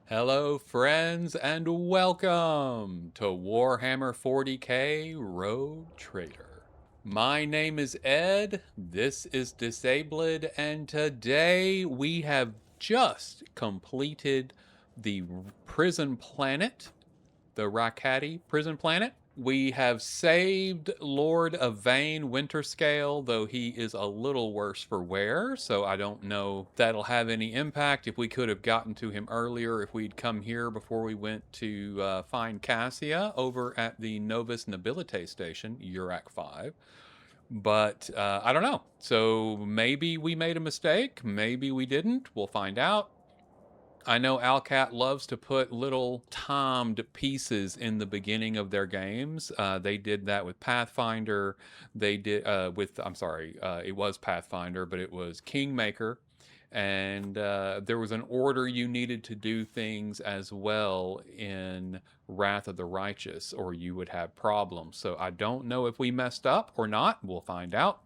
Hello, friends, and welcome to Warhammer 40k Road Trader. My name is Ed, this is Disabled, and today we have just completed the prison planet, the Rakati prison planet. We have saved Lord Yvain Winterscale, though he is a little worse for wear, so I don't know if that'll have any impact. If we could have gotten to him earlier, if we'd come here before we went to find Cassia over at the Novus Nobilite station, Urac 5. But I don't know. So maybe we made a mistake. Maybe we didn't. We'll find out. I know Alcat loves to put little timed pieces in the beginning of their games. They did that with Pathfinder. They did I'm sorry, it was Pathfinder, but it was Kingmaker. And there was an order you needed to do things as well in Wrath of the Righteous, or you would have problems. So I don't know if we messed up or not. We'll find out.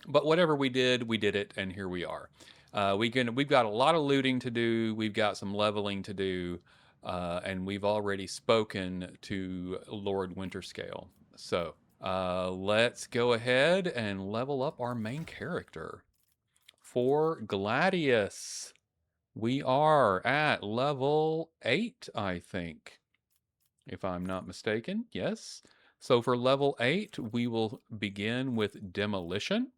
But whatever we did it, and here we are. We've got a lot of looting to do. We've got some leveling to do, and we've already spoken to Lord Winterscale. So let's go ahead and level up our main character. For Gladius, we are at level 8, I think, if I'm not mistaken. Yes. So for level 8, we will begin with Demolition.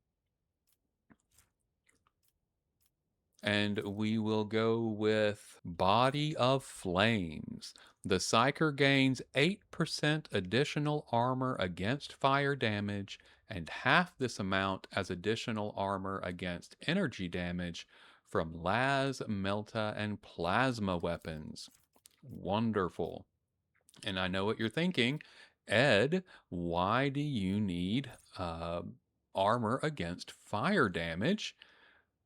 And we will go with Body of Flames. The Psyker gains 8% additional armor against fire damage and half this amount as additional armor against energy damage from las, melta, and plasma weapons. Wonderful. And I know what you're thinking. Ed, why do you need armor against fire damage?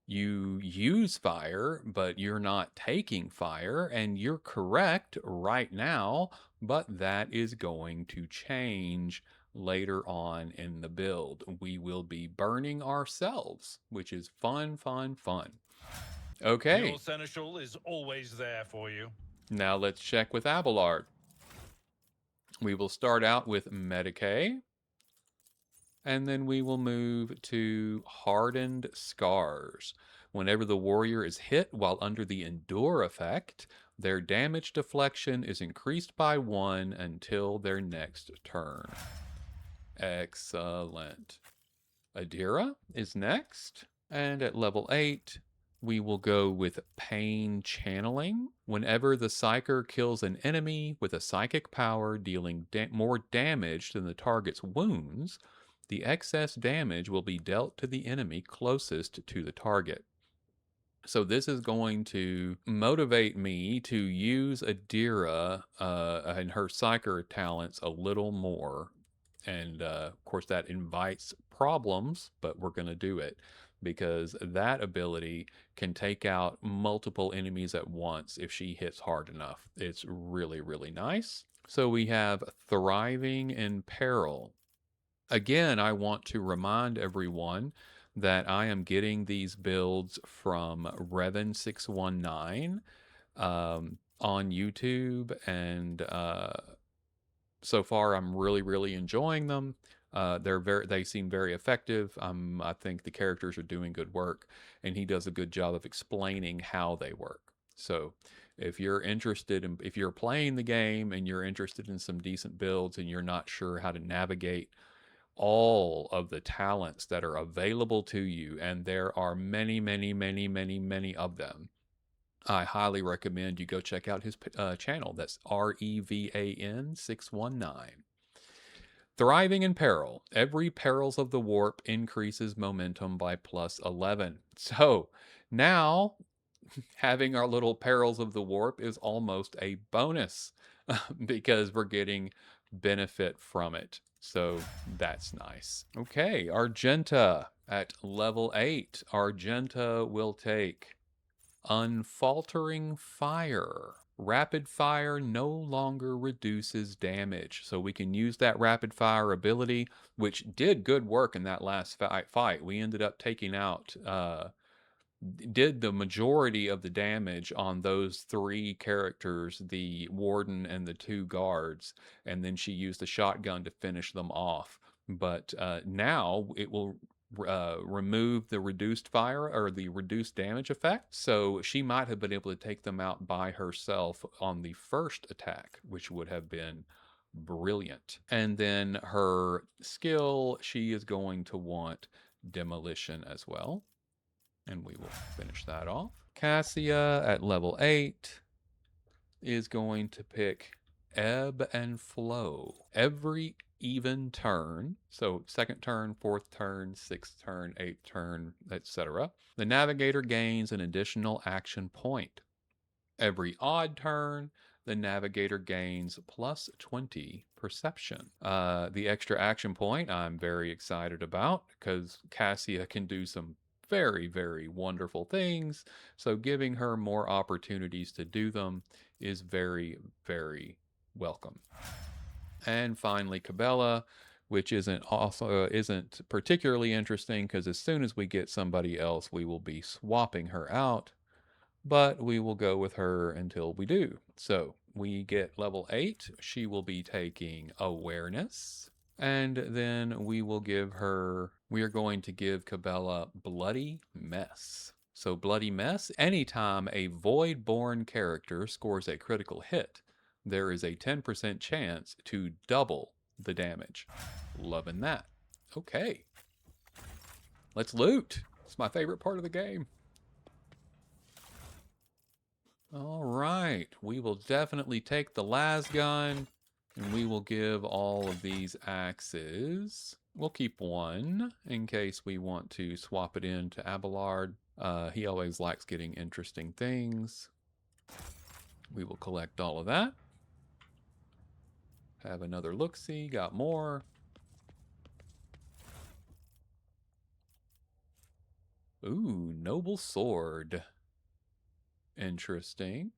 You use fire, but you're not taking fire, and you're correct right now, but that is going to change later on in the build. We will be burning ourselves, which is fun, fun, fun. Okay, Your seneschal is always there for you. now let's check with Abelard. We will start out with Medicae, and then we will move to Hardened Scars. Whenever the warrior is hit while under the Endure effect, their damage deflection is increased by 1 until their next turn. Excellent. Adira is next, and at level 8, we will go with Pain Channeling. Whenever the Psyker kills an enemy with a psychic power dealing more damage than the target's wounds, the excess damage will be dealt to the enemy closest to the target. So this is going to motivate me to use Adira and her Psyker talents a little more. And of course, that invites problems, but we're going to do it because that ability can take out multiple enemies at once if she hits hard enough. It's really, really nice. So we have Thriving in Peril. Again, I want to remind everyone that I am getting these builds from Revan619 on YouTube, and so far I'm really, really enjoying them. They seem very effective. I think the characters are doing good work, and he does a good job of explaining how they work. So if if you're playing the game and you're interested in some decent builds and you're not sure how to navigate all of the talents that are available to you, and there are many, many, many, many, many of them, I highly recommend you go check out his channel. That's Revan 619. Thriving in Peril. Every Perils of the Warp increases momentum by plus 11. So now having our little Perils of the Warp is almost a bonus because we're getting benefit from it. So that's nice. Okay, Argenta at level 8. Argenta will take Unfaltering Fire. Rapid Fire no longer reduces damage. So we can use that Rapid Fire ability, which did good work in that last fight. We ended up taking out did the majority of the damage on those three characters, the warden and the two guards, and then she used the shotgun to finish them off. But now it will remove the reduced fire or the reduced damage effect. So she might have been able to take them out by herself on the first attack, which would have been brilliant. And then her skill, she is going to want demolition as well. And we will finish that off. Cassia at level 8 is going to pick ebb and flow. Every even turn, so second turn, fourth turn, sixth turn, eighth turn, etc., the navigator gains an additional action point. Every odd turn, the navigator gains plus 20 perception. The extra action point I'm very excited about because Cassia can do some very, very wonderful things. So giving her more opportunities to do them is very, very welcome. And finally, Cabela, which isn't particularly interesting because as soon as we get somebody else, we will be swapping her out. But we will go with her until we do. So we get level 8. She will be taking awareness. And then we are going to give Cabela Bloody Mess. So Bloody Mess, anytime a Void-born character scores a critical hit, there is a 10% chance to double the damage. Loving that. Okay. Let's loot. It's my favorite part of the game. All right. We will definitely take the las gun, and we will give all of these axes. We'll keep one in case we want to swap it in to Abelard. He always likes getting interesting things. We will collect all of that. Have another look-see. Got more. Ooh, noble sword. Interesting.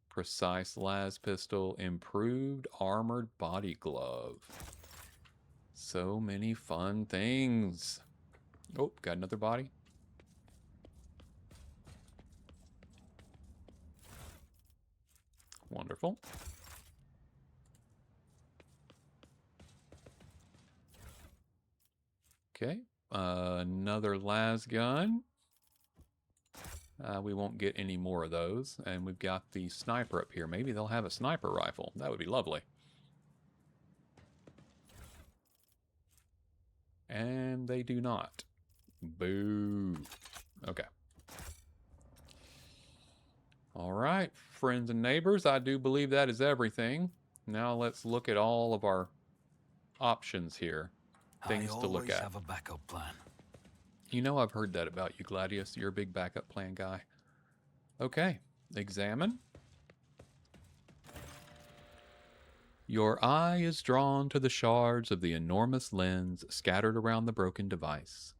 Precise las pistol. Improved armored body glove. So many fun things. Oh, got another body. Wonderful. Okay. Another las gun. We won't get any more of those. And we've got the sniper up here. Maybe they'll have a sniper rifle. That would be lovely. And they do not. Boo. Okay. All right, friends and neighbors, I do believe that is everything. Now let's look at all of our options here. Things to look at. I always have a backup plan. You know I've heard that about you, Gladius. You're a big backup plan guy. Okay, examine. Your eye is drawn to the shards of the enormous lens scattered around the broken device.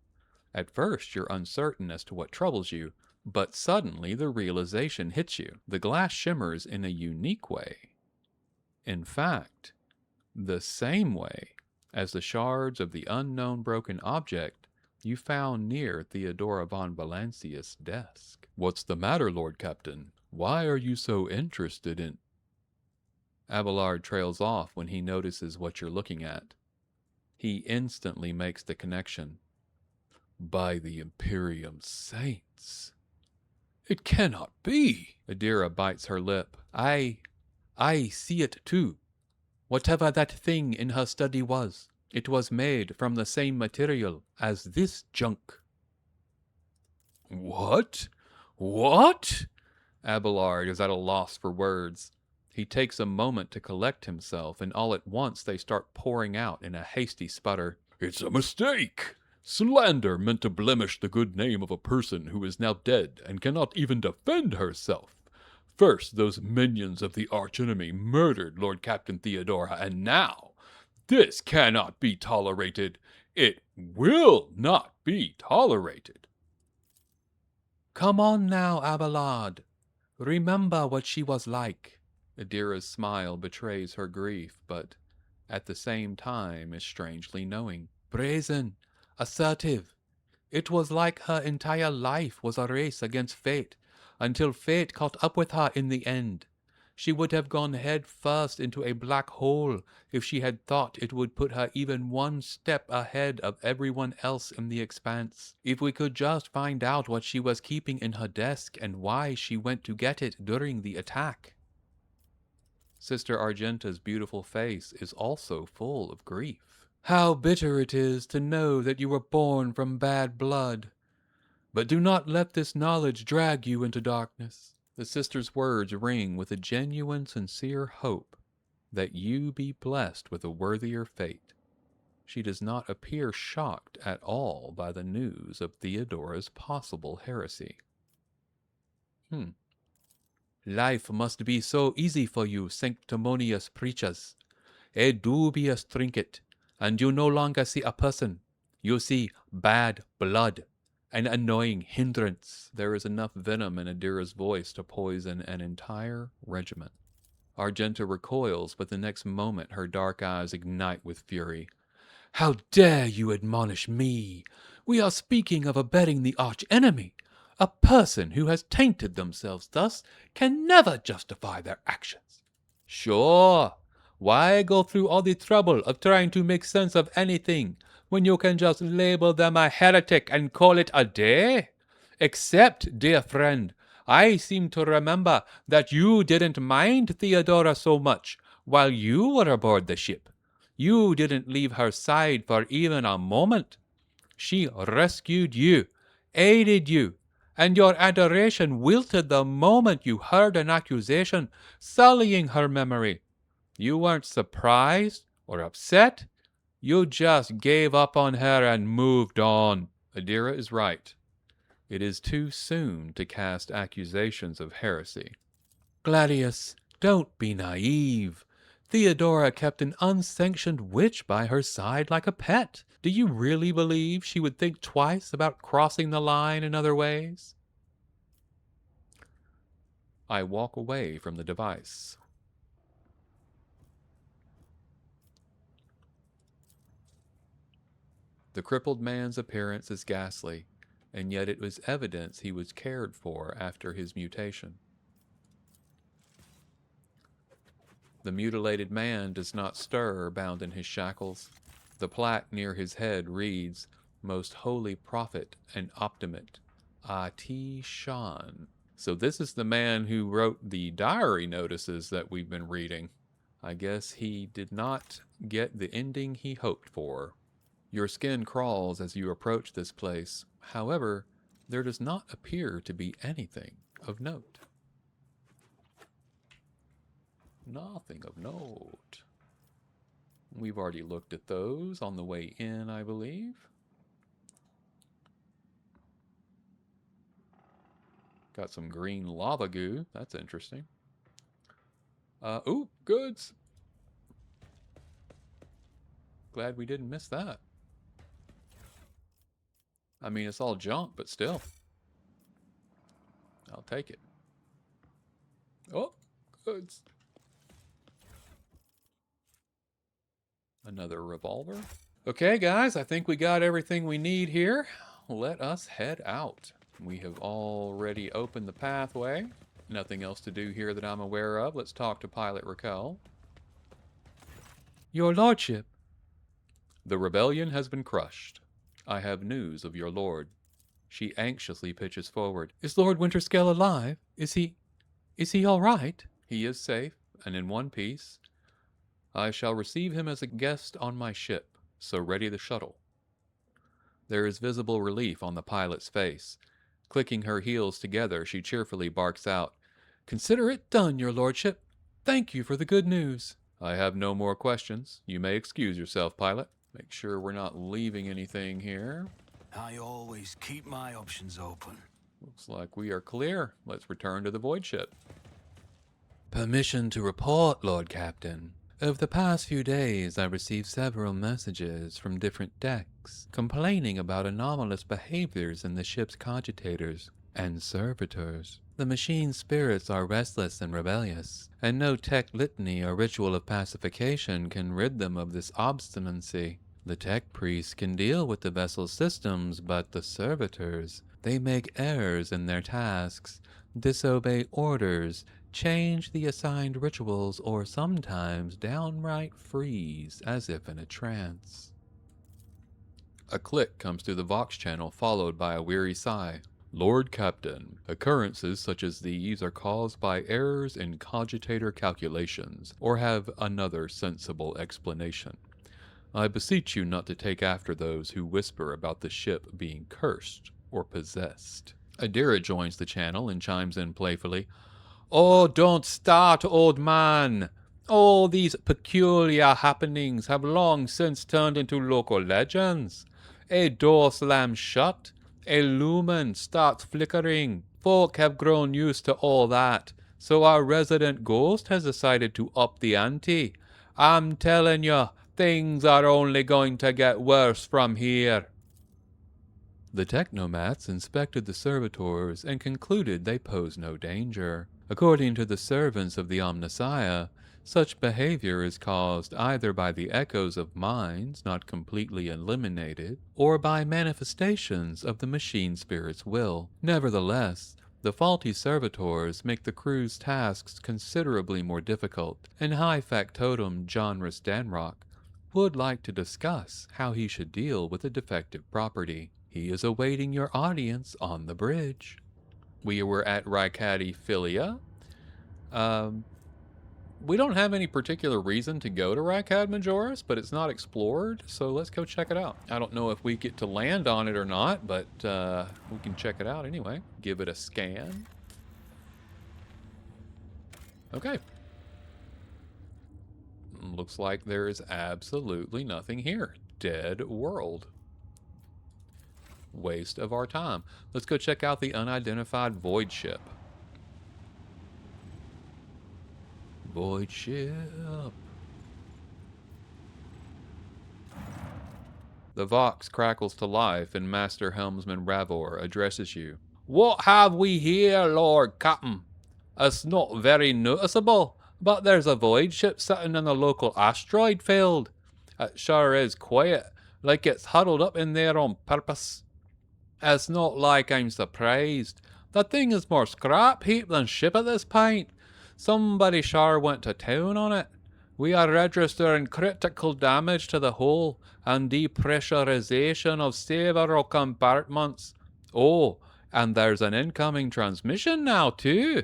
At first, you're uncertain as to what troubles you, but suddenly the realization hits you. The glass shimmers in a unique way. In fact, the same way as the shards of the unknown broken object you found near Theodora von Valancius' desk. What's the matter, Lord Captain? Why are you so interested in... Abelard trails off when he notices what you're looking at. He instantly makes the connection. By the Imperium Saints. It cannot be. Adira bites her lip. I see it too. Whatever that thing in her study was, it was made from the same material as this junk. What? What? Abelard is at a loss for words. He takes a moment to collect himself, and all at once they start pouring out in a hasty sputter. It's a mistake! Slander meant to blemish the good name of a person who is now dead and cannot even defend herself. First, those minions of the archenemy murdered Lord Captain Theodora, and now, this cannot be tolerated. It will not be tolerated. Come on now, Abelard. Remember what she was like. Adira's smile betrays her grief, but at the same time is strangely knowing. Brazen, assertive, It was like her entire life was a race against fate, until fate caught up with her in the end. She would have gone head first into a black hole if she had thought it would put her even one step ahead of everyone else in the expanse. If we could just find out what she was keeping in her desk and why she went to get it during the attack. Sister Argenta's beautiful face is also full of grief. How bitter it is to know that you were born from bad blood. But do not let this knowledge drag you into darkness. The sister's words ring with a genuine, sincere hope that you be blessed with a worthier fate. She does not appear shocked at all by the news of Theodora's possible heresy. Life must be so easy for you, sanctimonious preachers. A dubious trinket, and you no longer see a person. You see bad blood, an annoying hindrance. There is enough venom in Adira's voice to poison an entire regiment. Argenta recoils, but the next moment her dark eyes ignite with fury. How dare you admonish me? We are speaking of abetting the arch-enemy. A person who has tainted themselves thus can never justify their actions. Sure. Why go through all the trouble of trying to make sense of anything when you can just label them a heretic and call it a day? Except, dear friend, I seem to remember that you didn't mind Theodora so much while you were aboard the ship. You didn't leave her side for even a moment. She rescued you, aided you, and your adoration wilted the moment you heard an accusation sullying her memory. You weren't surprised or upset. You just gave up on her and moved on. Adira is right. It is too soon to cast accusations of heresy. Gladius, don't be naive. Theodora kept an unsanctioned witch by her side like a pet. Do you really believe she would think twice about crossing the line in other ways? I walk away from the device. The crippled man's appearance is ghastly, and yet it was evidence he was cared for after his mutation. The mutilated man does not stir, bound in his shackles. The plaque near his head reads, Most Holy Prophet and Optimate, Ati Shan. So this is the man who wrote the diary notices that we've been reading. I guess he did not get the ending he hoped for. Your skin crawls as you approach this place. However, there does not appear to be anything of note. Nothing of note. We've already looked at those on the way in, I believe. Got some green lava goo. That's interesting. Ooh, goods. Glad we didn't miss that. I mean, it's all junk, but still. I'll take it. Oh, goods. Another revolver. Okay, guys, I think we got everything we need here. Let us head out. We have already opened the pathway. Nothing else to do here that I'm aware of. Let's talk to Pilot Raquel. Your Lordship. The rebellion has been crushed. I have news of your lord. She anxiously pitches forward. Is Lord Winterscale alive? Is he all right? He is safe and in one piece. I shall receive him as a guest on my ship, so ready the shuttle. There is visible relief on the pilot's face. Clicking her heels together, she cheerfully barks out, Consider it done, your lordship. Thank you for the good news. I have no more questions. You may excuse yourself, pilot. Make sure we're not leaving anything here. I always keep my options open. Looks like we are clear. Let's return to the void ship. Permission to report, Lord Captain. Over the past few days, I've received several messages from different decks complaining about anomalous behaviors in the ship's cogitators and servitors. The machine spirits are restless and rebellious, and no tech litany or ritual of pacification can rid them of this obstinacy. The tech priests can deal with the vessel's systems, but the servitors, they make errors in their tasks, disobey orders, change the assigned rituals, or sometimes downright freeze as if in a trance. A click comes through the Vox channel, followed by a weary sigh. Lord Captain, occurrences such as these are caused by errors in cogitator calculations, or have another sensible explanation. I beseech you not to take after those who whisper about the ship being cursed or possessed. Adira joins the channel and chimes in playfully. Oh, don't start, old man. All these peculiar happenings have long since turned into local legends. A door slams shut, a lumen starts flickering. Folk have grown used to all that, so our resident ghost has decided to up the ante. I'm telling you, things are only going to get worse from here. The technomats inspected the servitors and concluded they pose no danger. According to the servants of the Omnissiah, such behavior is caused either by the echoes of minds not completely eliminated, or by manifestations of the machine spirit's will. Nevertheless, the faulty servitors make the crew's tasks considerably more difficult, and High Factotum John Danrock would like to discuss how he should deal with a defective property. He is awaiting your audience on the bridge. We were at Rykati Philia. We don't have any particular reason to go to Rykad Majoris, but it's not explored, so let's go check it out. I don't know if we get to land on it or not, but we can check it out anyway. Give it a scan. Okay. Looks like there is absolutely nothing here. Dead world. Waste of our time. Let's go check out the unidentified void ship. Void ship. The Vox crackles to life and Master Helmsman Ravor addresses you. What have we here, Lord Captain? It's not very noticeable, but there's a void ship sitting in the local asteroid field. It sure is quiet, like it's huddled up in there on purpose. It's not like I'm surprised. The thing is more scrap heap than ship at this point. Somebody sure went to town on it. We are registering critical damage to the hull and depressurization of several compartments. Oh, and there's an incoming transmission now too.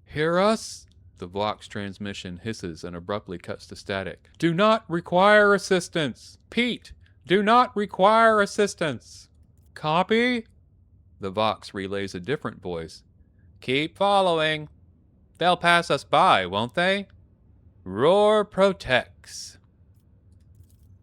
Hear us? The Vox transmission hisses and abruptly cuts to static. Do not require assistance. Pete, do not require assistance. Copy? The Vox relays a different voice. Keep following. They'll pass us by, won't they? Roar protects.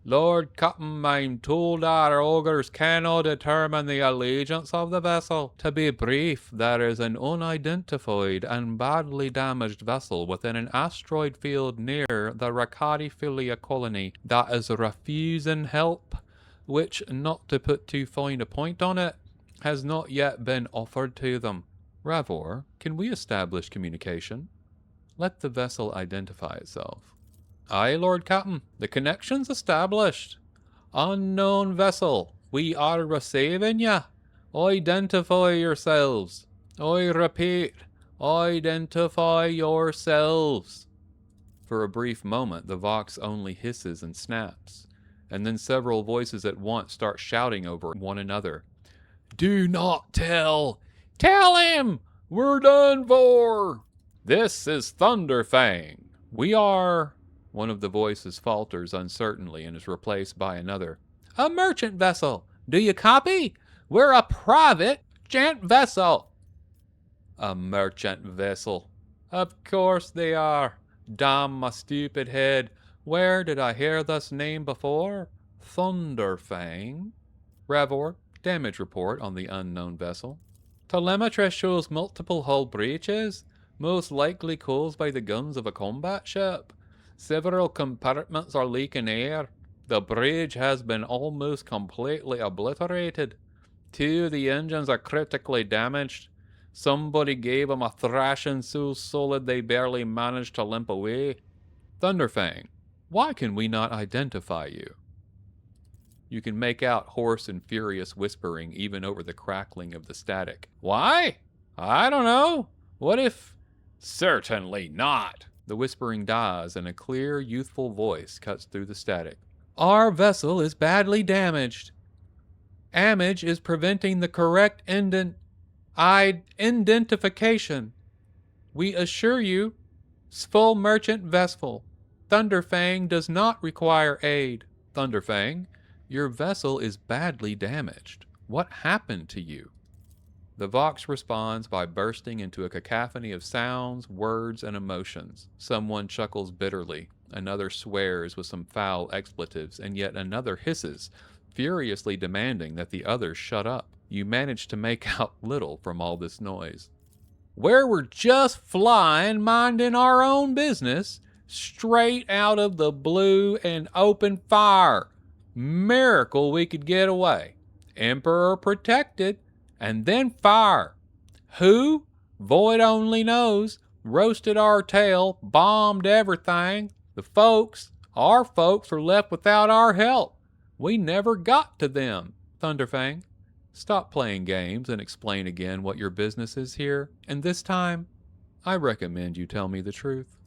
Lord Captain, I'm told our ogres cannot determine the allegiance of the vessel. To be brief, there is an unidentified and badly damaged vessel within an asteroid field near the Rakati Philia colony that is refusing help, which, not to put too fine a point on it, has not yet been offered to them. Ravor, can we establish communication? Let the vessel identify itself. Aye, Lord Captain, the connection's established. Unknown vessel, we are receiving ya. Identify yourselves. I repeat, identify yourselves. For a brief moment, the Vox only hisses and snaps, and then several voices at once start shouting over one another. Do not tell! Tell him! We're done for! This is Thunderfang. We are... One of the voices falters uncertainly and is replaced by another. A merchant vessel. Do you copy? We're a private gent vessel. A merchant vessel. Of course they are. Damn my stupid head. Where did I hear this name before? Thunderfang. Ravor, damage report on the unknown vessel. Telemetry shows multiple hull breaches, most likely caused by the guns of a combat ship. Several compartments are leaking air. The bridge has been almost completely obliterated. 2 of the engines are critically damaged. Somebody gave them a thrashing so solid they barely managed to limp away. Thunderfang, Why can we not identify you? You can make out hoarse and furious whispering even over the crackling of the static. Why? I don't know. What if... Certainly not. The whispering dies and a clear, youthful voice cuts through the static. Our vessel is badly damaged. Damage is preventing the correct identification. We assure you, full merchant vessel. Thunderfang does not require aid. Thunderfang, your vessel is badly damaged. What happened to you? The Vox responds by bursting into a cacophony of sounds, words, and emotions. Someone chuckles bitterly, another swears with some foul expletives, and yet another hisses, furiously demanding that the others shut up. You manage to make out little from all this noise. Where we're just flying, minding our own business, straight out of the blue and open fire. Miracle we could get away. Emperor protected, and then fire. Who? Void only knows. Roasted our tail, bombed everything. The folks, our folks, were left without our help. We never got to them. Thunderfang, stop playing games and explain again what your business is here. And this time, I recommend you tell me the truth.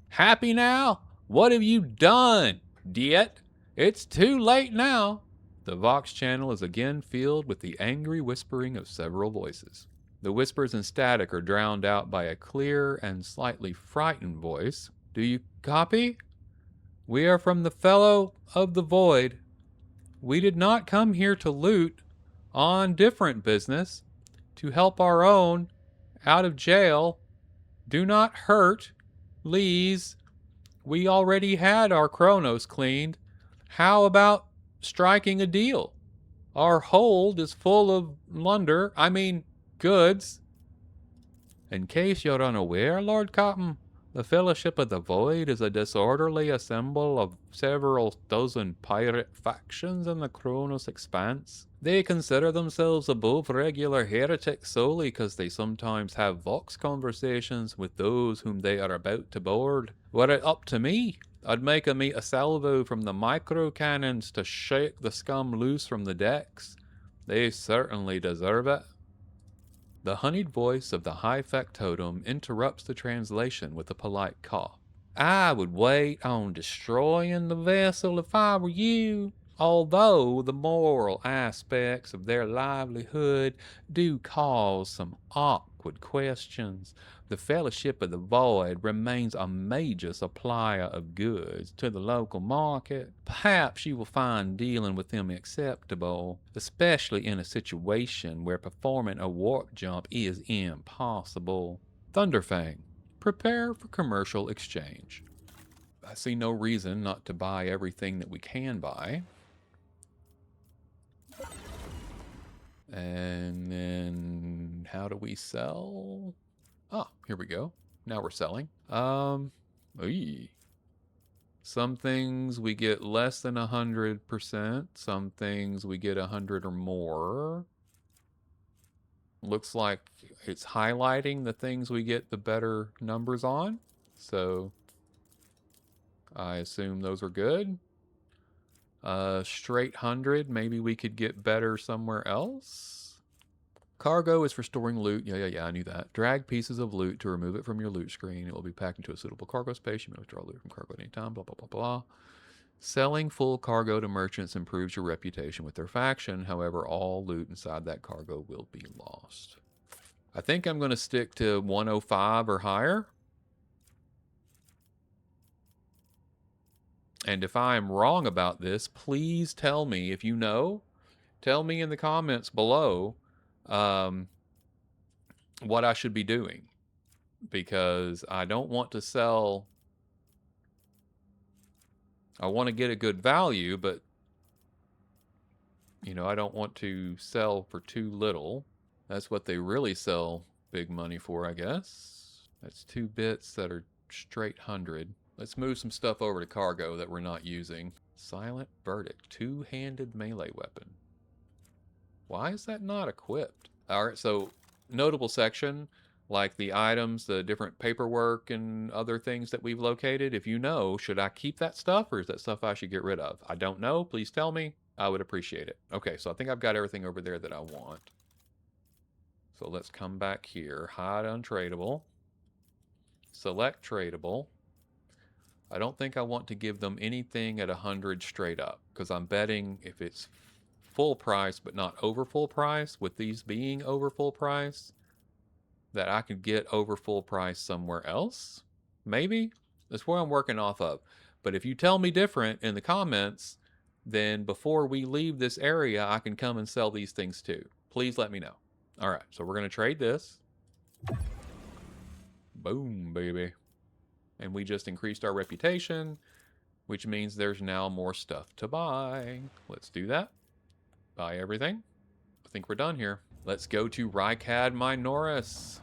Happy now? What have you done, Diet? It's too late now. The Vox channel is again filled with the angry whispering of several voices. The whispers and static are drowned out by a clear and slightly frightened voice. Do you copy? We are from the Fellow of the Void. We did not come here to loot, on different business, to help our own out of jail. Do not hurt, Lees. We already had our Chronos cleaned. How about striking a deal? Our hold is full of goods. In case you're unaware, Lord Cotton, the Fellowship of the Void is a disorderly assemble of several dozen pirate factions in the Chronos Expanse. They consider themselves above regular heretics solely because they sometimes have Vox conversations with those whom they are about to board. Were it up to me, I'd make 'em eat a salvo from the micro cannons to shake the scum loose from the decks. They certainly deserve it. The honeyed voice of the high factotum interrupts the translation with a polite cough. I would wait on destroying the vessel if I were you, although the moral aspects of their livelihood do cause some awkward questions. The Fellowship of the Void remains a major supplier of goods to the local market. Perhaps you will find dealing with them acceptable, especially in a situation where performing a warp jump is impossible. Thunderfang, prepare for commercial exchange. I see no reason not to buy everything that we can buy. And then how do we sell? Ah, here we go. Now we're selling. Some things we get less than 100%. Some things we get 100 or more. Looks like it's highlighting the things we get the better numbers on. So I assume those are good. Straight 100, maybe we could get better somewhere else. Cargo is for storing loot. Yeah, I knew that. Drag pieces of loot to remove it from your loot screen. It will be packed into a suitable cargo space. You may withdraw loot from cargo at any time, blah, blah, blah, blah. Selling full cargo to merchants improves your reputation with their faction. However, all loot inside that cargo will be lost. I think I'm going to stick to 105 or higher. And if I am wrong about this, please tell me. If you know, tell me in the comments below what I should be doing. Because I don't want to sell... I want to get a good value, but... You know, I don't want to sell for too little. That's what they really sell big money for, I guess. That's 2 bits that are straight 100. Let's move some stuff over to cargo that we're not using. Silent Verdict. 2-handed melee weapon. Why is that not equipped? Alright, so notable section. like the items, the different paperwork and other things that we've located. If you know, should I keep that stuff or is that stuff I should get rid of? I don't know. Please tell me. I would appreciate it. Okay, so I think I've got everything over there that I want. So let's come back here. Hide untradeable. Select tradable. I don't think I want to give them anything at 100 straight up because I'm betting if it's full price but not over full price, with these being over full price, that I could get over full price somewhere else. Maybe that's where I'm working off of. But if you tell me different in the comments, then before we leave this area, I can come and sell these things too. Please let me know. All right, so we're going to trade this. Boom, baby. And we just increased our reputation, which means there's now more stuff to buy. Let's do that. Buy everything. I think we're done here. Let's go to Rykad Minoris.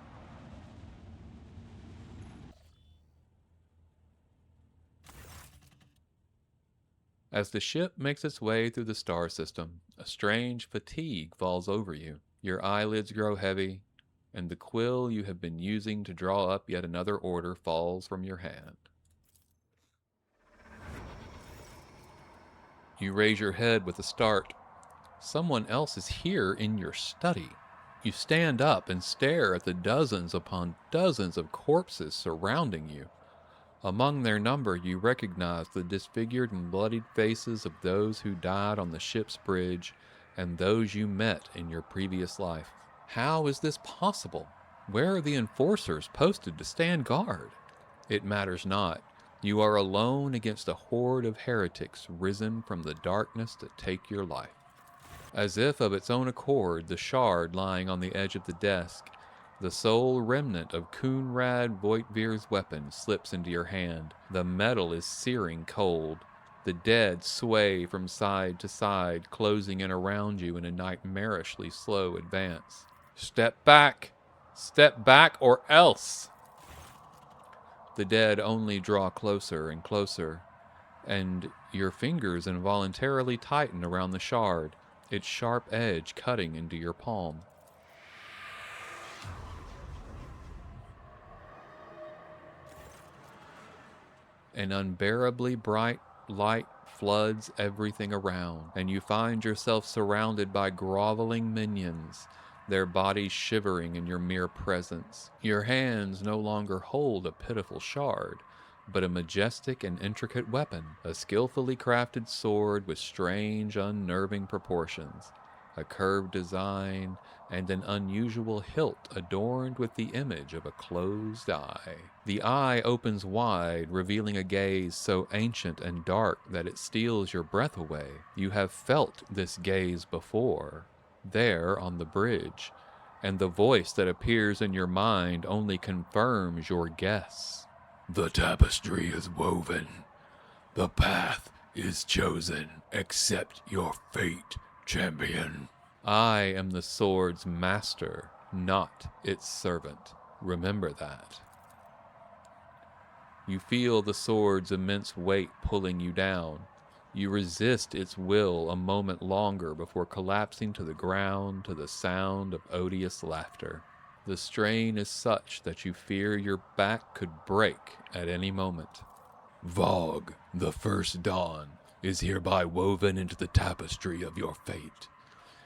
As the ship makes its way through the star system, a strange fatigue falls over you. Your eyelids grow heavy, and the quill you have been using to draw up yet another order falls from your hand. You raise your head with a start. Someone else is here in your study. You stand up and stare at the dozens upon dozens of corpses surrounding you. Among their number, you recognize the disfigured and bloodied faces of those who died on the ship's bridge and those you met in your previous life. How is this possible? Where are the enforcers posted to stand guard? It matters not. You are alone against a horde of heretics risen from the darkness to take your life. As if of its own accord, the shard lying on the edge of the desk, the sole remnant of Coonrad Voigtveer's weapon, slips into your hand. The metal is searing cold. The dead sway from side to side, closing in around you in a nightmarishly slow advance. Step back! Step back or else! The dead only draw closer and closer, and your fingers involuntarily tighten around the shard, its sharp edge cutting into your palm. An unbearably bright light floods everything around, and you find yourself surrounded by groveling minions, their bodies shivering in your mere presence. Your hands no longer hold a pitiful shard, but a majestic and intricate weapon, a skillfully crafted sword with strange, unnerving proportions, a curved design, and an unusual hilt adorned with the image of a closed eye. The eye opens wide, revealing a gaze so ancient and dark that it steals your breath away. You have felt this gaze before, there on the bridge, and the voice that appears in your mind only confirms your guess. The tapestry is woven. The path is chosen. Accept your fate, champion. I am the sword's master, not its servant. Remember that. You feel the sword's immense weight pulling you down. You resist its will a moment longer before collapsing to the ground to the sound of odious laughter. The strain is such that you fear your back could break at any moment. Vogue, the first dawn, is hereby woven into the tapestry of your fate.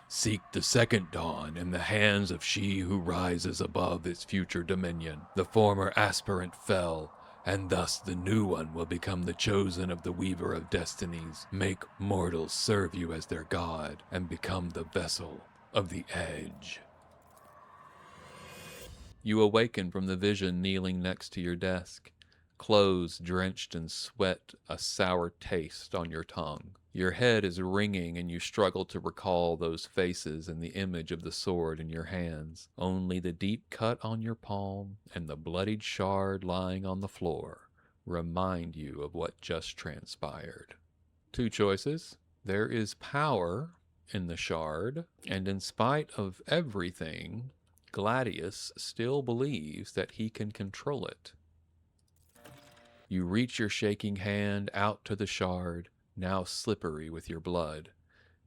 Seek the second dawn in the hands of she who rises above its future dominion. The former aspirant fell, and thus the new one will become the chosen of the Weaver of Destinies. Make mortals serve you as their god, and become the vessel of the Edge. You awaken from the vision kneeling next to your desk, clothes drenched in sweat, a sour taste on your tongue. Your head is ringing and you struggle to recall those faces and the image of the sword in your hands. Only the deep cut on your palm and the bloodied shard lying on the floor remind you of what just transpired. Two choices. There is power in the shard, and in spite of everything, Gladius still believes that he can control it. You reach your shaking hand out to the shard, now slippery with your blood.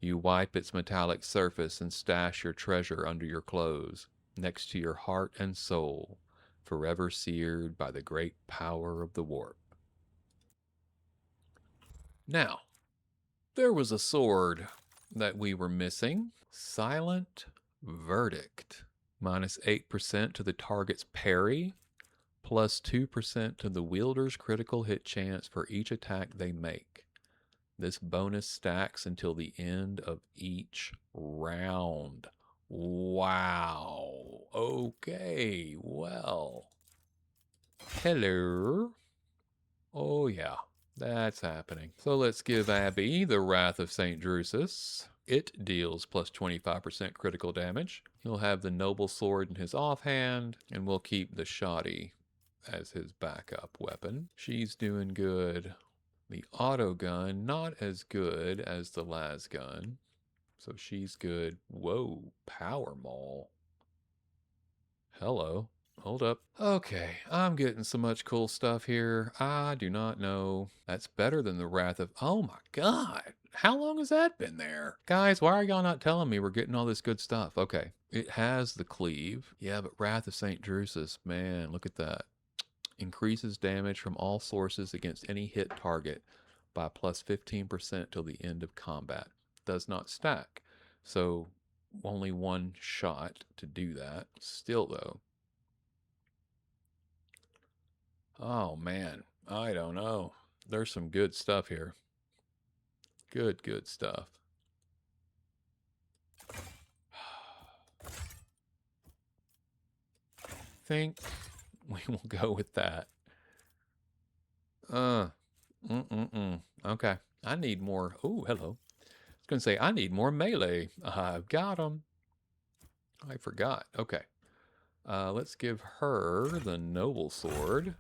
You wipe its metallic surface and stash your treasure under your clothes, next to your heart and soul, forever seared by the great power of the warp. Now, there was a sword that we were missing. Silent Verdict. Minus 8% to the target's parry, plus 2% to the wielder's critical hit chance for each attack they make. This bonus stacks until the end of each round. Wow. Okay, well. Hello. Oh, yeah, that's happening. So let's give Abby the Wrath of St. Drusus. It deals plus 25% critical damage. He'll have the Noble Sword in his offhand, and we'll keep the Shoddy as his backup weapon. She's doing good. The auto gun, not as good as the las gun. So she's good. Whoa, power maul. Hello. Hold up. Okay, I'm getting so much cool stuff here. I do not know. That's better than the Wrath of... Oh my god. How long has that been there? Guys, why are y'all not telling me we're getting all this good stuff? Okay, it has the cleave. Yeah, but Wrath of St. Drusus, man, look at that. Increases damage from all sources against any hit target by plus 15% till the end of combat. Does not stack. So only one shot to do that. Still though. Oh man, I don't know. There's some good stuff here. Good stuff. Think we will go with that. Okay. I need more. Oh, hello. I was going to say, I need more melee. I've got them. I forgot. Okay. Let's give her the Noble Sword.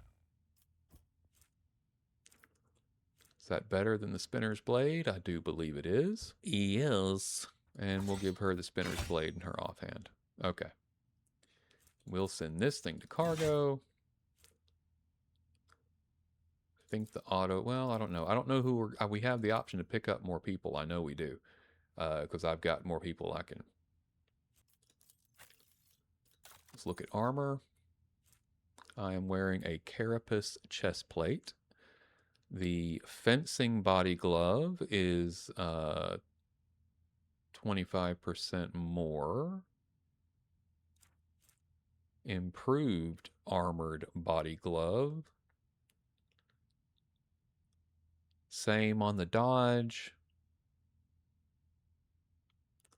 Is that better than the Spinner's Blade? I do believe it is. Yes. And we'll give her the Spinner's Blade in her offhand. Okay. We'll send this thing to cargo. I think the auto... Well, I don't know. I don't know who we're... we have the option to pick up more people. I know we do. Because I've got more people I can... Let's look at armor. I am wearing a carapace chest plate. The fencing body glove is 25% more. Improved armored body glove. Same on the dodge.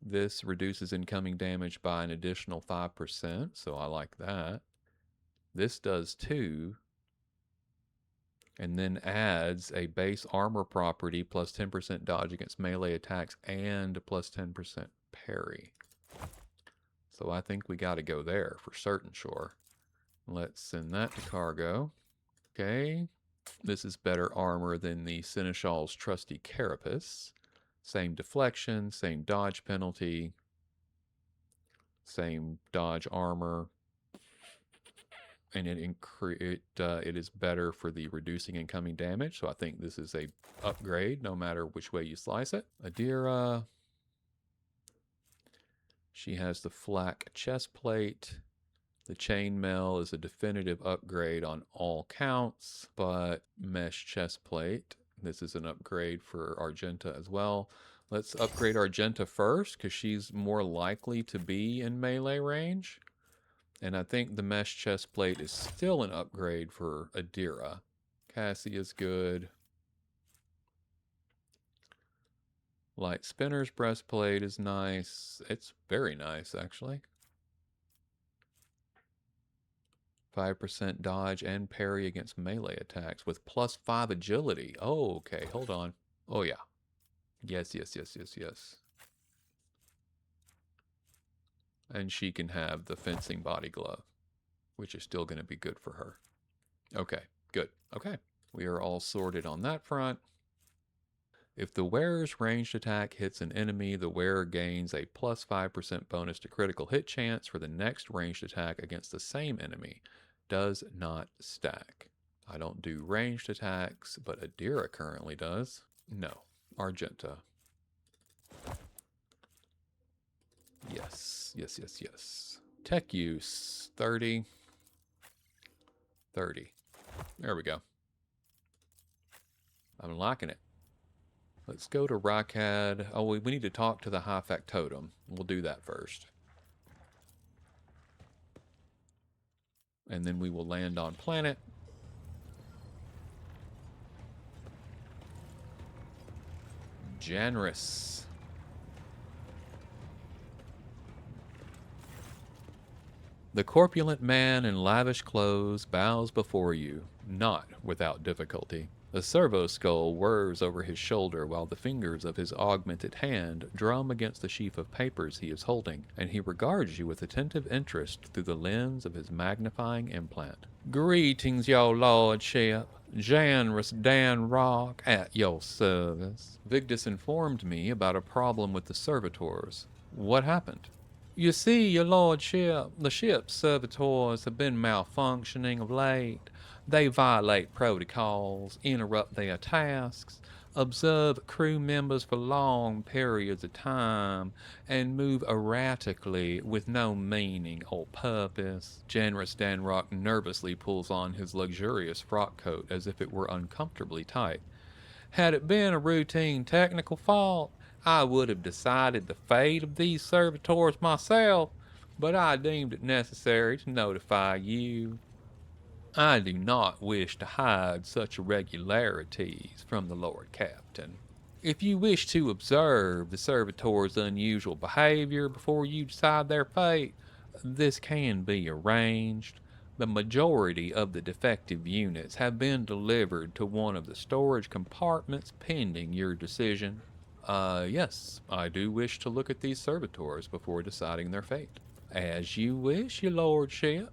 This reduces incoming damage by an additional 5%, so I like that. This does too. And then adds a base armor property plus 10% dodge against melee attacks and plus 10% parry. So I think we got to go there for certain sure. Let's send that to cargo. Okay. This is better armor than the Seneschal's trusty carapace. Same deflection, same dodge penalty, same dodge armor. And it is better for the reducing incoming damage. So I think this is a upgrade no matter which way you slice it. Adira. She has the flak chest plate. The chainmail is a definitive upgrade on all counts, but mesh chest plate. This is an upgrade for Argenta as well. Let's upgrade Argenta first because she's more likely to be in melee range. And I think the mesh chest plate is still an upgrade for Adira. Cassia's good. Light Spinner's breastplate is nice. It's very nice, actually. 5% dodge and parry against melee attacks with plus 5 agility. Oh, okay. Hold on. Oh, yeah. Yes. And she can have the fencing body glove, which is still going to be good for her. Okay, good. Okay. We are all sorted on that front. If the wearer's ranged attack hits an enemy, the wearer gains a plus 5% bonus to critical hit chance for the next ranged attack against the same enemy. Does not stack. I don't do ranged attacks, but Adira currently does. No. Argenta. Yes. Tech use, 30. 30. There we go. I'm liking it. Let's go to Rykad. Oh, we need to talk to the high factotum. We'll do that first. And then we will land on planet. Janris. The corpulent man in lavish clothes bows before you, not without difficulty. A servo skull whirs over his shoulder while the fingers of his augmented hand drum against the sheaf of papers he is holding, and he regards you with attentive interest through the lens of his magnifying implant. Greetings, your lordship. Janris Dan Rock at your service. Vigdis informed me about a problem with the servitors. What happened? You see, your lordship, the ship's servitors have been malfunctioning of late. They violate protocols, interrupt their tasks, observe crew members for long periods of time, and move erratically with no meaning or purpose. Janris Danrock nervously pulls on his luxurious frock coat as if it were uncomfortably tight. Had it been a routine technical fault, I would have decided the fate of these servitors myself, but I deemed it necessary to notify you. I do not wish to hide such irregularities from the Lord Captain. If you wish to observe the servitors' unusual behavior before you decide their fate, this can be arranged. The majority of the defective units have been delivered to one of the storage compartments pending your decision. Yes, I do wish to look at these servitors before deciding their fate. As you wish, your lordship.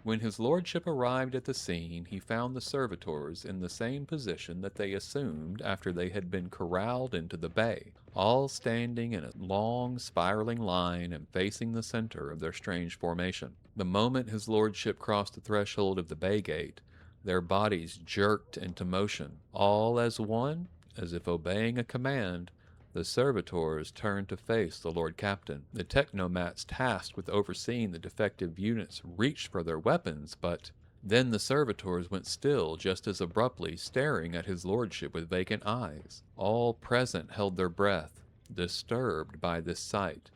When his lordship arrived at the scene, he found the servitors in the same position that they assumed after they had been corralled into the bay, all standing in a long, spiraling line and facing the center of their strange formation. The moment his lordship crossed the threshold of the bay gate, their bodies jerked into motion, all as one, as if obeying a command. The servitors turned to face the Lord Captain. The technomats tasked with overseeing the defective units reached for their weapons, but then the servitors went still just as abruptly, staring at his lordship with vacant eyes. All present held their breath, disturbed by this sight.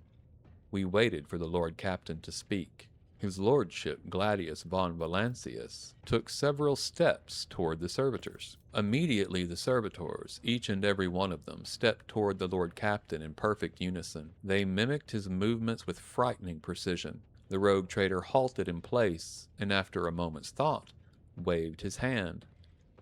We waited for the Lord Captain to speak. His lordship, Gladius von Valancius, took several steps toward the servitors. Immediately the servitors, each and every one of them, stepped toward the Lord Captain in perfect unison. They mimicked his movements with frightening precision. The rogue trader halted in place, and after a moment's thought, waved his hand.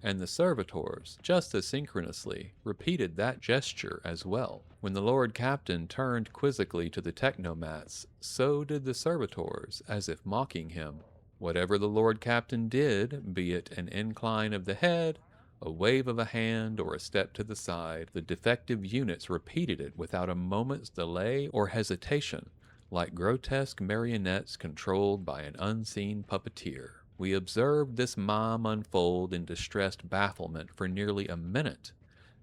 And the servitors, just as synchronously, repeated that gesture as well. When the Lord Captain turned quizzically to the technomats, so did the servitors, as if mocking him. Whatever the Lord Captain did, be it an incline of the head, a wave of a hand, or a step to the side, the defective units repeated it without a moment's delay or hesitation, like grotesque marionettes controlled by an unseen puppeteer. We observed this mime unfold in distressed bafflement for nearly a minute,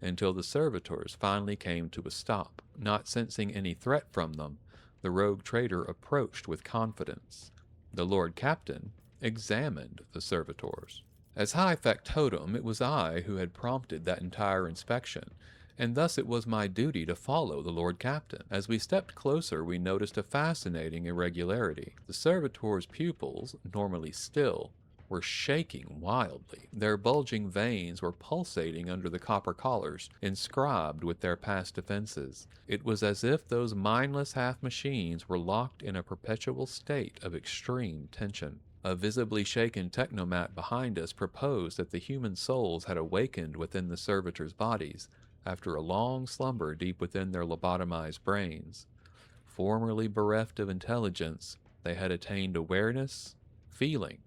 until the servitors finally came to a stop. Not sensing any threat from them, the rogue trader approached with confidence. The Lord Captain examined the servitors. As High Factotum, it was I who had prompted that entire inspection, and thus it was my duty to follow the Lord Captain. As we stepped closer, we noticed a fascinating irregularity. The servitors' pupils, normally still, were shaking wildly. Their bulging veins were pulsating under the copper collars, inscribed with their past defenses. It was as if those mindless half-machines were locked in a perpetual state of extreme tension. A visibly shaken technomat behind us proposed that the human souls had awakened within the servitors' bodies, after a long slumber deep within their lobotomized brains. Formerly bereft of intelligence, they had attained awareness, feeling,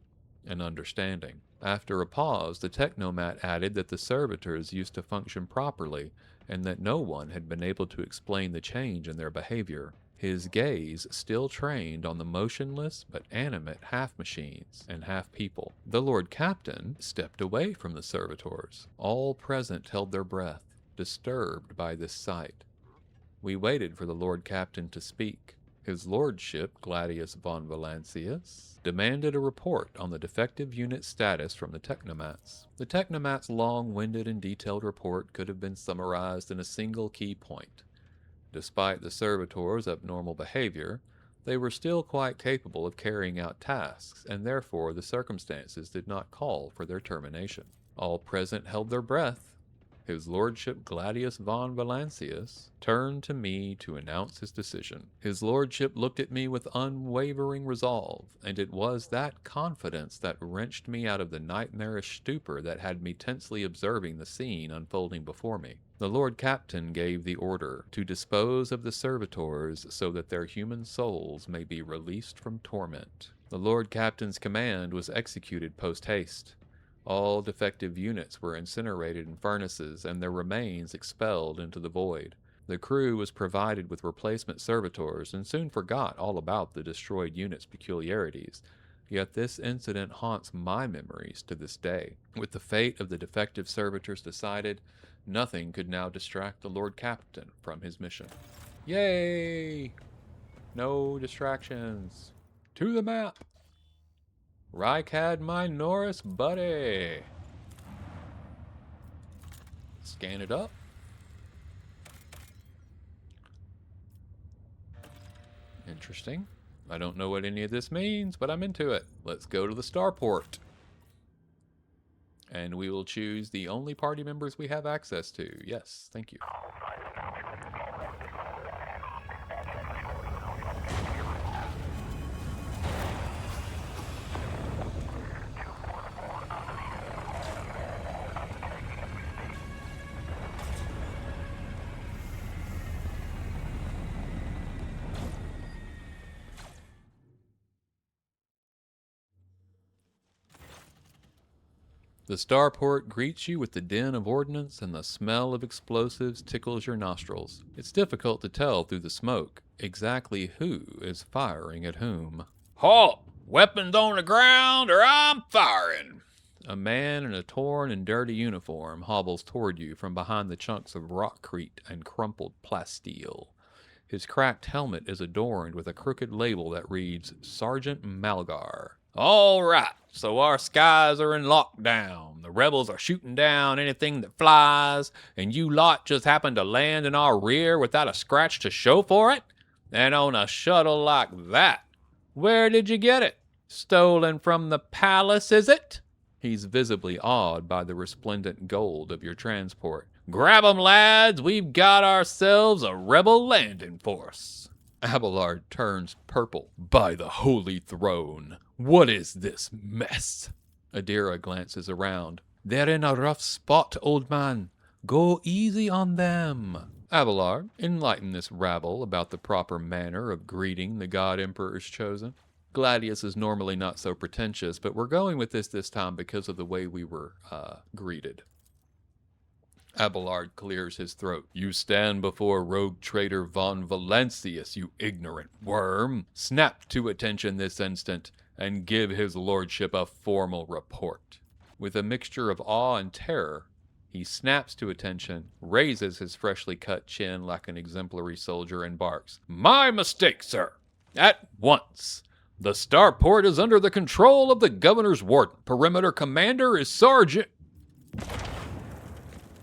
and understanding. After a pause, the technomat added that the servitors used to function properly, and that no one had been able to explain the change in their behavior. His gaze still trained on the motionless but animate half-machines and half-people. The Lord Captain stepped away from the servitors. All present held their breath, disturbed by this sight. We waited for the Lord Captain to speak. His Lordship, Gladius von Valancius, demanded a report on the defective unit status from the Technomats. The Technomats' long-winded and detailed report could have been summarized in a single key point. Despite the servitors' abnormal behavior, they were still quite capable of carrying out tasks, and therefore the circumstances did not call for their termination. All present held their breath. His Lordship Gladius von Valancius turned to me to announce his decision. His Lordship looked at me with unwavering resolve, and it was that confidence that wrenched me out of the nightmarish stupor that had me tensely observing the scene unfolding before me. The Lord Captain gave the order to dispose of the servitors so that their human souls may be released from torment. The Lord Captain's command was executed post-haste. All defective units were incinerated in furnaces and their remains expelled into the void. The crew was provided with replacement servitors and soon forgot all about the destroyed unit's peculiarities. Yet this incident haunts my memories to this day. With the fate of the defective servitors decided, nothing could now distract the Lord Captain from his mission. Yay! No distractions. To the map! Rykad Minoris, buddy. Scan it up. Interesting. I don't know what any of this means, but I'm into it. Let's go to the starport. And we will choose the only party members we have access to. Yes, thank you. The starport greets you with the din of ordnance, and the smell of explosives tickles your nostrils. It's difficult to tell through the smoke exactly who is firing at whom. Halt! Weapons on the ground or I'm firing! A man in a torn and dirty uniform hobbles toward you from behind the chunks of rockcrete and crumpled plasteel. His cracked helmet is adorned with a crooked label that reads Sergeant Malgar. All right, so our skies are in lockdown. The rebels are shooting down anything that flies, and you lot just happen to land in our rear without a scratch to show for it? And on a shuttle like that? Where did you get it? Stolen from the palace, is it? He's visibly awed by the resplendent gold of your transport. Grab 'em, lads. We've got ourselves a rebel landing force. Abelard turns purple. By the holy throne, what is this mess? Adira glances around. They're in a rough spot, old man. Go easy on them. Abelard, enlighten this rabble about the proper manner of greeting the God Emperor's chosen. Gladius is normally not so pretentious, but we're going with this time because of the way we were greeted. Abelard clears his throat. You stand before rogue traitor von Valancius, you ignorant worm. Snap to attention this instant, and give his lordship a formal report. With a mixture of awe and terror, he snaps to attention, raises his freshly cut chin like an exemplary soldier, and barks. My mistake, sir. At once. The starport is under the control of the governor's warden. Perimeter commander is Sergeant...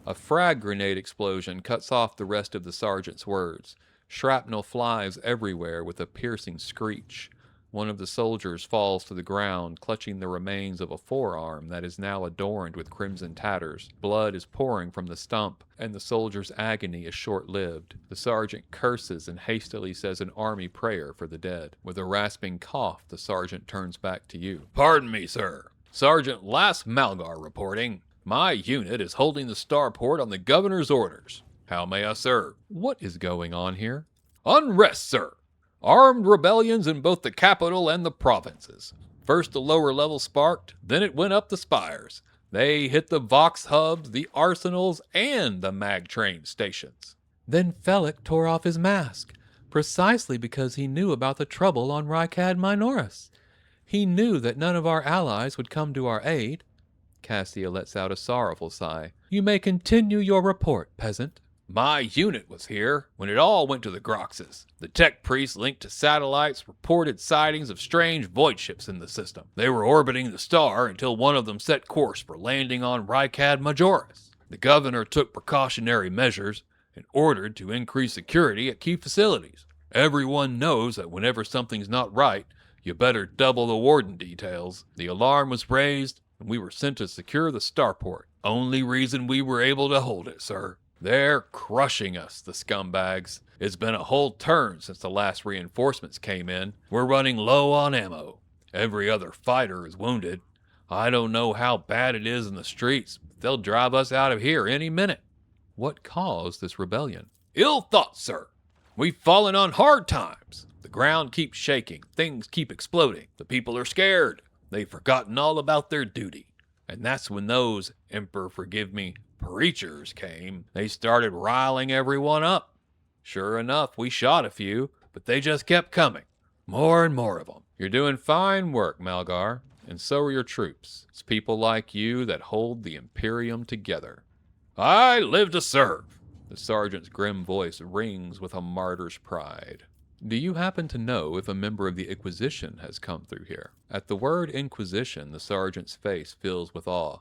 A frag grenade explosion cuts off the rest of the sergeant's words. Shrapnel flies everywhere with a piercing screech. One of the soldiers falls to the ground, clutching the remains of a forearm that is now adorned with crimson tatters. Blood is pouring from the stump, and the soldier's agony is short-lived. The sergeant curses and hastily says an army prayer for the dead. With a rasping cough, the sergeant turns back to you. Pardon me, sir. Sergeant Las Malgar reporting. My unit is holding the starport on the governor's orders. How may I serve? What is going on here? Unrest, sir. Armed rebellions in both the capital and the provinces. First the lower level sparked, then it went up the spires. They hit the Vox hubs, the arsenals, and the mag train stations. Then Felix tore off his mask, precisely because he knew about the trouble on Rykad Minoris. He knew that none of our allies would come to our aid. Cassia lets out a sorrowful sigh. You may continue your report, peasant. My unit was here when it all went to the Groxes. The tech priests linked to satellites reported sightings of strange void ships in the system. They were orbiting the star until one of them set course for landing on Rykad Majoris. The governor took precautionary measures and ordered to increase security at key facilities. Everyone knows that whenever something's not right, you better double the warden details. The alarm was raised, and we were sent to secure the starport. Only reason we were able to hold it, sir. They're crushing us, the scumbags. It's been a whole turn since the last reinforcements came in. We're running low on ammo. Every other fighter is wounded. I don't know how bad it is in the streets, but they'll drive us out of here any minute. What caused this rebellion? Ill thoughts, sir. We've fallen on hard times. The ground keeps shaking. Things keep exploding. The people are scared. They've forgotten all about their duty. And that's when those, Emperor forgive me, preachers came. They started riling everyone up. Sure enough, we shot a few, but they just kept coming. More and more of them. You're doing fine work, Malgar, and so are your troops. It's people like you that hold the Imperium together. I live to serve. The sergeant's grim voice rings with a martyr's pride. Do you happen to know if a member of the Inquisition has come through here? At the word Inquisition, the sergeant's face fills with awe.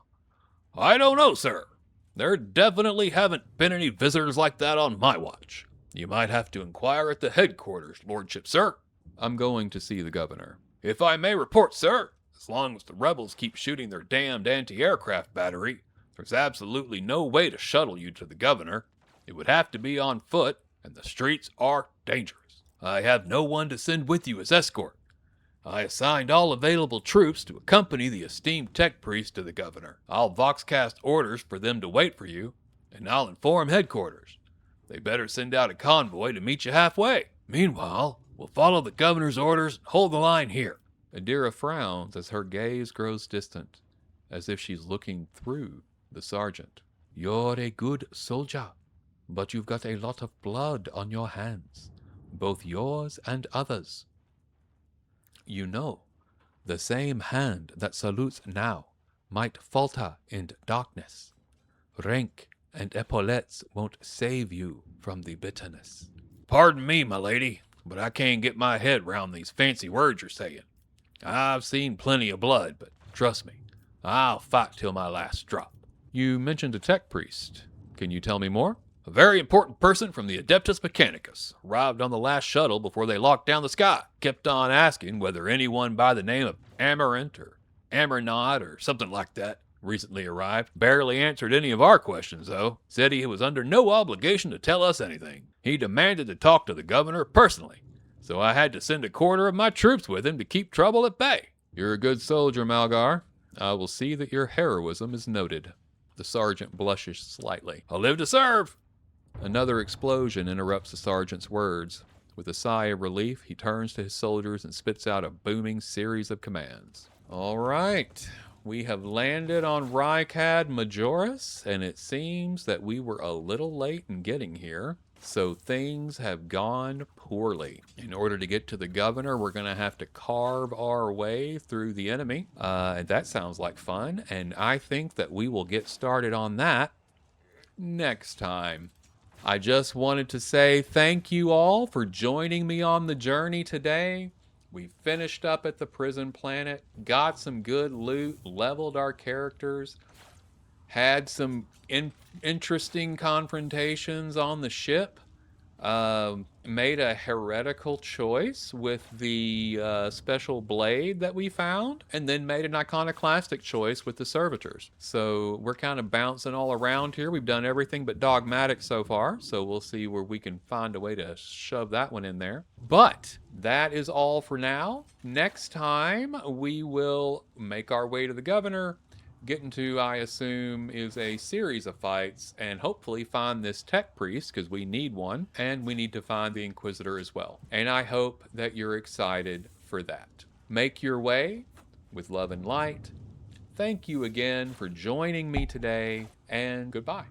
I don't know, sir. There definitely haven't been any visitors like that on my watch. You might have to inquire at the headquarters, lordship, sir. I'm going to see the governor. If I may report, sir, as long as the rebels keep shooting their damned anti-aircraft battery, there's absolutely no way to shuttle you to the governor. It would have to be on foot, and the streets are dangerous. I have no one to send with you as escort. I assigned all available troops to accompany the esteemed tech priest to the governor. I'll voxcast orders for them to wait for you, and I'll inform headquarters. They better send out a convoy to meet you halfway. Meanwhile, we'll follow the governor's orders and hold the line here. Adira frowns as her gaze grows distant, as if she's looking through the sergeant. You're a good soldier, but you've got a lot of blood on your hands, both yours and others. You know, the same hand that salutes now might falter in darkness. Rank and epaulettes won't save you from the bitterness. Pardon me, my lady, but I can't get my head round these fancy words you're saying. I've seen plenty of blood, but trust me, I'll fight till my last drop. You mentioned a tech priest. Can you tell me more? A very important person from the Adeptus Mechanicus arrived on the last shuttle before they locked down the sky. Kept on asking whether anyone by the name of Amarant or Amarnaud or something like that recently arrived. Barely answered any of our questions, though. Said he was under no obligation to tell us anything. He demanded to talk to the governor personally, so I had to send a quarter of my troops with him to keep trouble at bay. You're a good soldier, Malgar. I will see that your heroism is noted. The sergeant blushes slightly. I live to serve. Another explosion interrupts the sergeant's words. With a sigh of relief, he turns to his soldiers and spits out a booming series of commands. All right. We have landed on Rykad Majoris, and it seems that we were a little late in getting here, so things have gone poorly. In order to get to the governor, we're going to have to carve our way through the enemy. That sounds like fun, and I think that we will get started on that next time. I just wanted to say thank you all for joining me on the journey today. We finished up at the prison planet, got some good loot, leveled our characters, had some interesting confrontations on the ship, made a heretical choice with the special blade that we found, and then made an iconoclastic choice with the servitors. So we're kind of bouncing all around here. We've done everything but dogmatic so far, so we'll see where we can find a way to shove that one in there. But that is all for now. Next time, we will make our way to the governor, get into, I assume, is a series of fights, and hopefully find this tech priest, because we need one, and we need to find the Inquisitor as well. And I hope that you're excited for that. Make your way with love and light. Thank you again for joining me today, and goodbye.